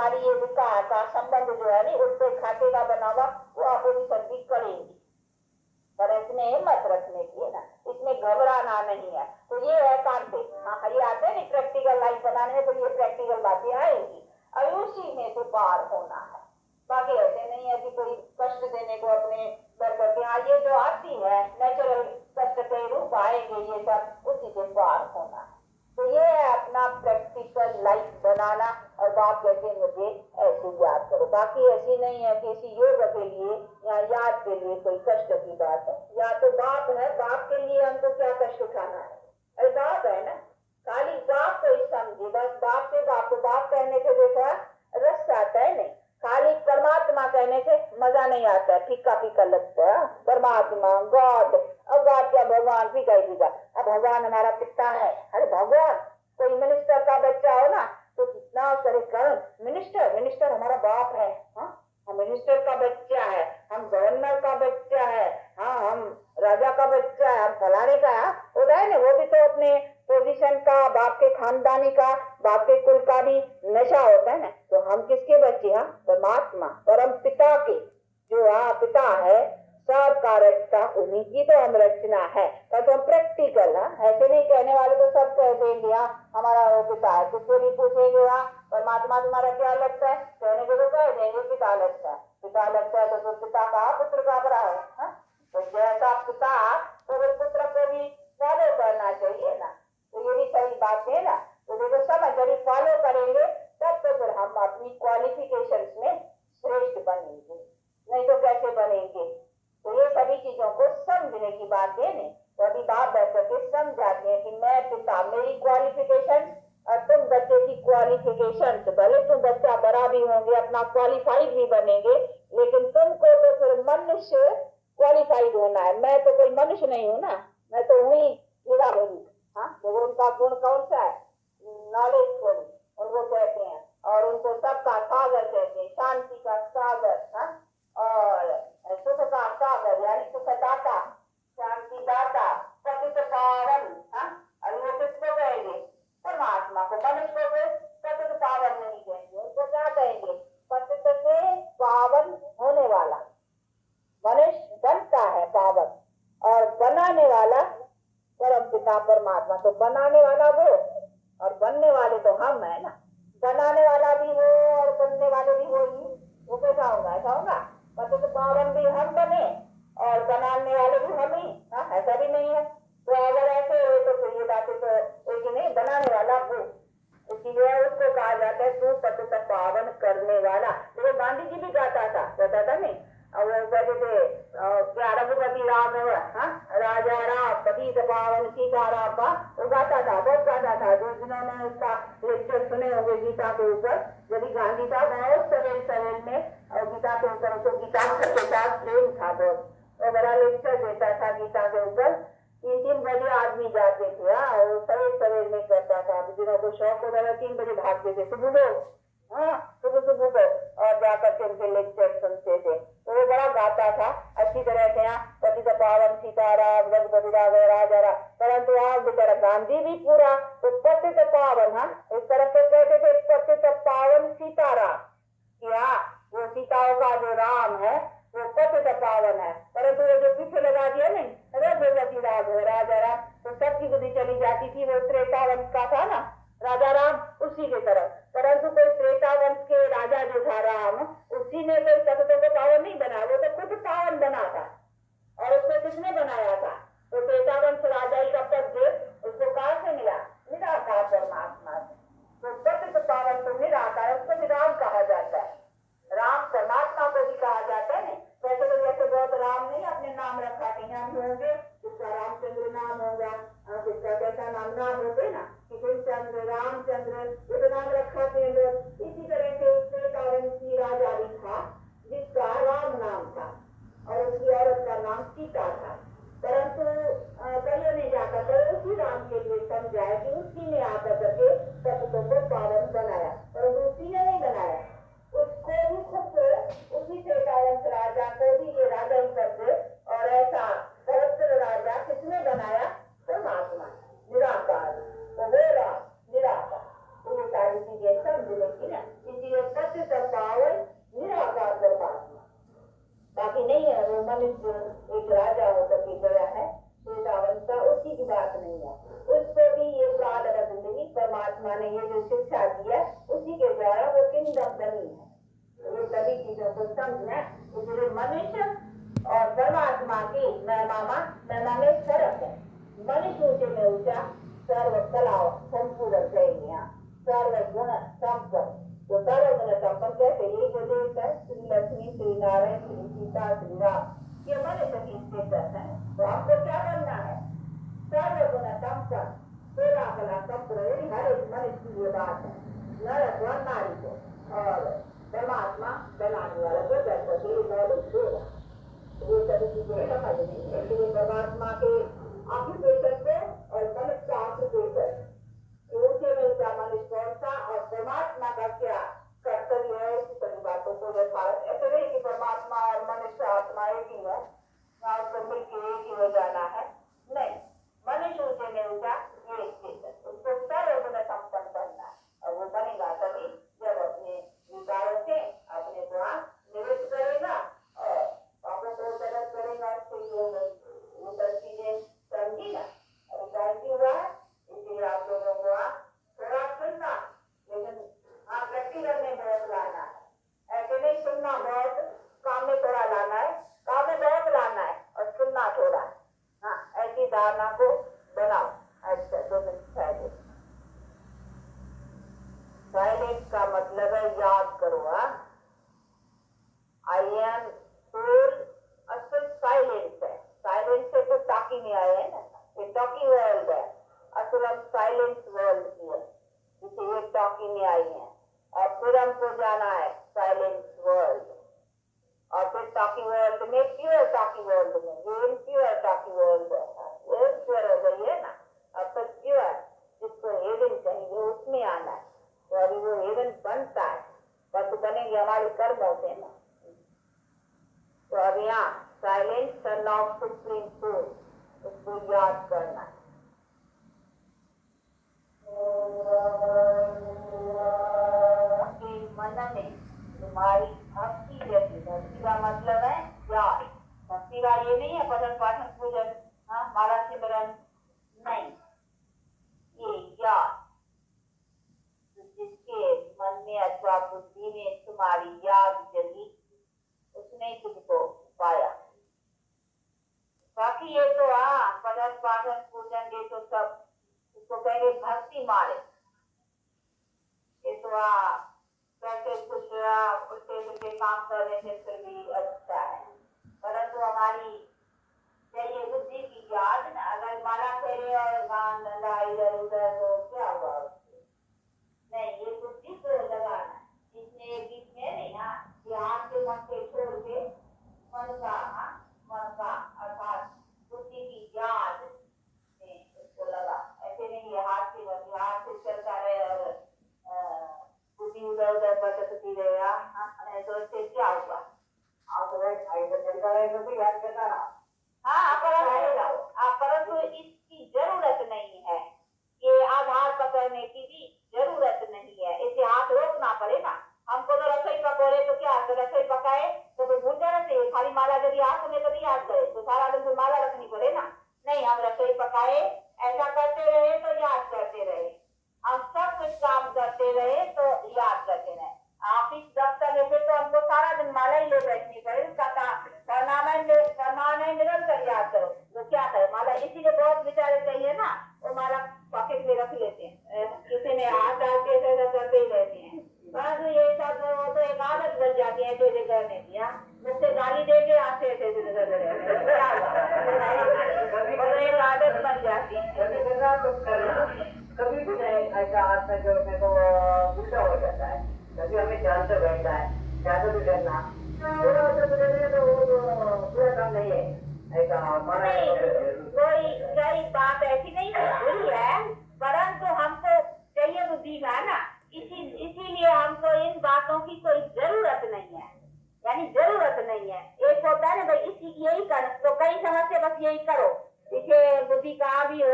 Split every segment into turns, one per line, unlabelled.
हमारी ये विकार का संबंध जो है नहीं, उससे खाते का बना हुआ वो अपोजिशन भी करेंगी। पर इसमें हिम्मत रखने की है ना, इसमें घबराना नहीं है। तो ये है कांटे। हाँ, ये आते हैं प्रैक्टिकल लाइफ बनाने में, तो ये प्रैक्टिकल बातें आएंगी। अब उसी में से पार होना है, बाकी ऐसे नहीं है कि कोई कष्ट देने को अपने डर करके। हाँ, ये जो आती है नेचुरल कष्ट के रूप आएंगे, ये सब उसी से पार होना है। तो ये है अपना प्रैक्टिकल लाइफ बनाना। और बाप कहते हैं मुझे ऐसे याद करो, बाकी ऐसी नहीं है कि इसी योग के लिए या याद के लिए कोई कष्ट की बात है। या तो बाप है, बाप के लिए हमको क्या कष्ट उठाना है? अरे बाप है ना, खाली बाप को ही समझे बस। बाप से बाप को बाप कहने से देखा रस आता है नहीं, खाली परमात्मा कहने से मजा नहीं आता है, फीका फीका लगता है। परमात्मा गॉड, अब गॉड क्या भगवान, फीका ही फीका। अब भगवान हमारा पिता है, अरे भगवान कोई मिनिस्टर का बच्चा हो ना तो कितना करे कर मिनिस्टर, मिनिस्टर हमारा बाप है। हाँ, हम मिनिस्टर का बच्चा है, हम गवर्नर का बच्चा है, हाँ हम राजा का बच्चा है, हम फलाने का होता है ना। वो भी तो अपने पोजीशन का, बाप के खानदानी का, बाप के कुल का भी नशा होता है ना। तो हम किसके बच्चे? हाँ, परमात्मा परम पिता के, जो पिता है सबका रचता, उन्हीं की तो हम रचना है। तो हम प्रैक्टिकल है, ऐसे नहीं कहने वाले तो सब कह देंगे हमारा वो पिता है। किससे भी पूछेंगे परमात्मा तुम्हारा क्या लगता है, कहने को तो कह देंगे पिता लगता है। पिता लगता है तो पिता का पुत्र का बड़ा है। तो जैसा पिता तो वो पुत्र को भी फॉलो करना चाहिए ना। तो ये भी सही बात है ना। तो देखो समझ यदि फॉलो करेंगे तब तो फिर हम अपनी क्वालिफिकेशन में श्रेष्ठ बनेंगे, नहीं तो कैसे बनेंगे? तो ये सभी चीजों को समझने की बात है नहीं। तो अभी बाप बैठ करके समझाते हैं कि मैं पिता, मेरी क्वालिफिकेशन और तुम बच्चे की क्वालिफिकेशन। तो भले तुम बच्चा बड़ा भी होंगे, अपना क्वालिफाइड भी बनेंगे, लेकिन तुमको तो फिर मनुष्य क्वालिफाइड होना है। मैं तो कोई मनुष्य नहीं हूँ ना, मैं तो हुई हीरा बनी। हाँ, तो उनका गुण कौन सा है? नॉलेजफुल उनको कहते हैं, और उनको सबका सागर कहते हैं, शांति का सागर। हाँ, और सुख का सागर यानी सुखदाता, शांति दाता, पतित पावन। हाँ, और वो किसको कहेंगे? परमात्मा को। मनुष्य को पतित पावन नहीं कहेंगे, उनको क्या कहेंगे? पतित से पावन होने वाला। मनुष्य बनता है पावन, और बनाने वाला परम पिता परमात्मा। तो बनाने वाला वो और बनने वाले तो हम है ना। बनाने वाला भी वो और बनने वाले भी वो ही। वो कैसा होगा? ऐसा होगा पतित पावन भी हम बने और बनाने वाले भी हम ही? हाँ, ऐसा भी नहीं है। तो अगर ऐसे हो तो फिर ये बातें तो एक ही नहीं, बनाने वाला वो, इसीलिए उसको कहा जाता है तू पतित पावन करने वाला। देखो गांधी जी भी गाता था नहीं, और वो कहते थे क्या रघुपति राम है, राजा राम पतित पावन सीताराम का वो गाता था, बहुत गाता था। जो जिन्होंने उसका लेक्चर सुने होंगे गीता के ऊपर, यदि गांधी था बहुत सरल में, और गीता के ऊपर उसको गीता के साथ प्रेम था बहुत, वो बड़ा लेक्चर देता था गीता के ऊपर। 3-3 बजे आदमी जाते थे, और सवेर में करता था। जिनको शौक होता था 3 बजे भागते थे सुबह सुबह को, और जाकर के उनके लेक्चर सुनते थे। तो वो बड़ा गाता था अच्छी तरह से, पतित पावन सीताराम रघुपति राघव राजा राम। परंतु आप बेचारा गांधी भी पूरा तो पतित पावन, इस तरफ तो कहते थे पतित पावन सीताराम, वो सीताओं का जो राम है वो पतित पावन है। परंतु वो जो पीछे लगा दिया नहीं रघुपति राघव राजा राम, तो सबकी बुद्धि चली जाती थी वो त्रेता वंश का था ना राजा राम, उसी के तरफ। परंतु कोई त्रेता वंश के राजा जो था राम, उसी ने कोई पतितों को पावन नहीं बना, वो तो खुद पावन बना था। और उसको किसने बनाया था? तो त्रेता वंश राजा का पद उसको कहाँ से मिला? निराकार परमात्मा से। तो पतित पावन तो निराकार, उसको भी राम कहा जाता है। राम परमात्मा को भी कहा जाता है। वैसे तो जैसे बहुत राम नहीं अपने नाम रखा कि हम होंगे, जिसका रामचंद्र नाम होगा, जिसका कैसा नाम होते ना, किशन चंद्र, रामचंद्र, ये तो नाम रखा थे लोग। इसी तरह से की राजा भी था जिसका राम नाम था, और उसकी औरत का नाम सीता था। परंतु कहीं नहीं जाता था, उसी राम के लिए समझाया कि उसी ने आकर करके पतितों को पावन बनाया, परंतु उसी ने नहीं बनाया, उसको भी खुद उसी से राजा को भी ये राजा ही करते। और ऐसा पवित्र राजा किसने बनाया? परमात्मा निराकार। तो वो राम निराकार, तो ये सारी चीजें समझने की ना। इसलिए पतित संबंध है, इसलिए मनुष्य और परमात्मा की महिमा में फर्क है। मनुष्य ऊंचे में ऊंचा, सर्व कला संपूर्ण है, सर्व गुण संपन्न। तो सर्व गुण संपन्न कैसे? ये जो देश है, श्री लक्ष्मी, श्री नारायण, श्री सीता, श्री राम, ये मनुष्य की स्टेटस है। तो आपको क्या करना है? सर्व गुण संपन्न, तेरा कला संपूर्ण, हर एक मनुष्य की ये बात है। नर अथवा नारी को और परमात्मा बनाने वाला को गणपति नॉलेज देगा। ये सभी चीजें समझ नहीं है, इसलिए परमात्मा के ऑक्यूपेशन पे और मनुष्य का ऑक्यूपेशन, ऊंचे में ऊंचा मनुष्य कौन सा और परमात्मा का क्या कर्तव्य है, इसी सभी बातों को यथार्थ। ऐसे नहीं कि परमात्मा और मनुष्य आत्मा एक ही है, उसको मिलकर एक ही हो जाना है, नहीं। मनुष्य ऊंचे में ऊंचा ये स्टेटस, उसको सर्व गुण संपन्न बनना है। और वो बनेगा तभी जब अपने विकारों से अपने को निवृत्त करेगा और पापों को गलत करेगा, वो सब चीजें समझी ना। अभी टाइम भी हुआ है, इसलिए आप लोगों को थोड़ा सुनना, लेकिन प्रैक्टिकल में बहुत लाना है। ऐसे नहीं सुनना बहुत, काम में थोड़ा लाना है, काम में बहुत लाना है और सुनना थोड़ा। ऐसी धारणा को बनाओ। अच्छा, 2 मिनट है। साइलेंस का मतलब है याद करो। आई एम सोल असल साइलेंस है। साइलेंस से तो टॉकिंग में आया है ना, ये टॉकिंग वर्ल्ड है, असल हम साइलेंस वर्ल्ड की है, इसलिए टॉकिंग में आई है। और फिर हमको जाना है साइलेंस वर्ल्ड, और फिर टॉकिंग वर्ल्ड में प्योर टॉकिंग वर्ल्ड में, ये इम्प्योर टॉकिंग वर्ल्ड है, ये इम्प्योर हो गई है ना। अब तक प्योर जिसको हेवन कहेंगे उसमें आना है। तो अभी वो हेवन बनता है, बस बनेंगे हमारे कर्मों से ना। तो अब यहाँ silence son of supreme soul, उसको याद करना है। मन में तुम्हारी भक्ति जैसी, भक्ति का मतलब है याद। भक्ति का ये नहीं है पठन पाठन पूजन, माला सिमरन नहीं, ये याद। जिसके मन में अथवा बुद्धि में तुम्हारी याद जगी, उसने तुमको पाया। बाकी ये तो पठन पाठन पूजन ये तो सब इसको कहेंगे भक्ति मारे। ये तो कैसे कुछ उल्टे उल्टे काम करने से फिर भी अच्छा है, परंतु हमारी चाहिए बुद्धि की याद ना। अगर माला फेरे और गान धंधा इधर उधर तो क्या हुआ उससे? नहीं, ये बुद्धि को लगाना। इसने बीच में नहीं ध्यान के मन के छोड़ के मन का अर्थात बुद्धि की याद में उसको लगा। ऐसे नहीं है हाथ से चलता रहे और बुद्धि उधर उधर भटकती रहे, तो इससे क्या होगा? परंतु इसकी जरूरत नहीं है, ये आधार पकड़ने की भी जरूरत नहीं है, इसे हाथ रोकना पड़ेगा। हमको तो रसोई पकौड़े तो क्या, तो रसोई पकाए तो भूल जाना चाहिए, खाली माला यदि हाथ में कभी याद करे तो सारा दिन माला रखनी पड़े ना। नहीं, हम रसोई पकाए ऐसा करते रहे तो याद करते रहे, हम सब कुछ काम करते रहे तो याद करते रहे। ऑफिस दफ्तर में तो हमको सारा दिन माला ही ले बैठनी पड़े, निरंतर याद करो तो क्या करे माला। इसीलिए बहुत बेचारे चाहिए ना, वो माला पॉकेट में रख लेते हैं, किसी में हाथ डालते करते ही रहते हैं। परंतु ये सब तो एक आदत बन जाती है ऐसे करने की। मुझसे गाली देके आते थे एक आदत बन जाती है। कभी भी ऐसा हाथ में जोड़ने को गुस्सा हो जाता है, कभी हमें ध्यान से बैठता है, ध्यान से करना पूरा काम नहीं है। ऐसा कोई बात ऐसी नहीं है, परंतु हमको चाहिए बुद्धि का ना, इसीलिए हमको इन बातों की कोई जरूरत नहीं है, यानी जरूरत नहीं है। एक होता है ना भाई इसी यही कर, तो कई समझते बस यही करो, इसे बुद्धि कहाँ भी हो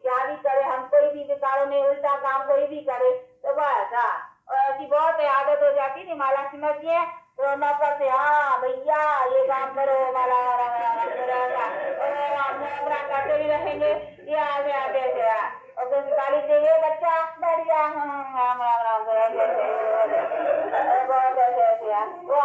क्या भी करे, हम कोई भी विकारों में उल्टा काम कोई भी करे तो बस और ऐसी बहुत आदत हो जाती है। माला समझिए तो नौकर से भैया ये काम करो, माला करते भी रहेंगे, ये आगे आगे से और कुछ गाली देंगे, बच्चा बैठ गया वो